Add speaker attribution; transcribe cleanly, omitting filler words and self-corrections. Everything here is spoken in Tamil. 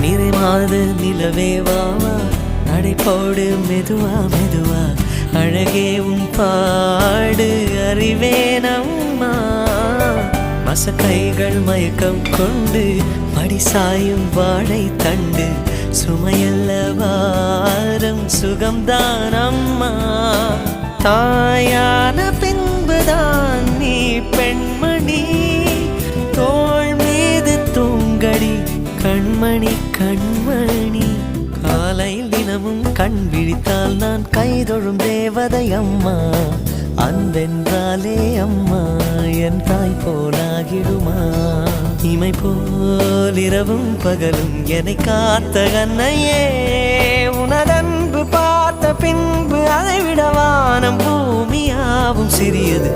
Speaker 1: நிறை மாது நிலவே வாவா நடை போடு மெதுவா மெதுவா அழகே உன் பாடு அறிவேனம்மா மசக்கைகள் மயக்கம் கொண்டு மடி சாயும் வாழை தண்டு சுமையல்ல வாரம் சுகம்தான் அம்மா தாயான பின்புதான் நீ பெண்மணி தோள் மீது தூங்கடி கண்மணி கண்மணி காலையில் தினமும் கண் விழித்தால் நான் கைதொழும் தேவதை அம்மா அன்பென்றாலே அம்மா என் தாய் போலாகிடுமா இமை போல் இரவும் பகலும் என்னை காத்த கண்ணையே உனதன்பு பார்த்த பின்பு அதை விட வானம் பூமியாவும் சிறியது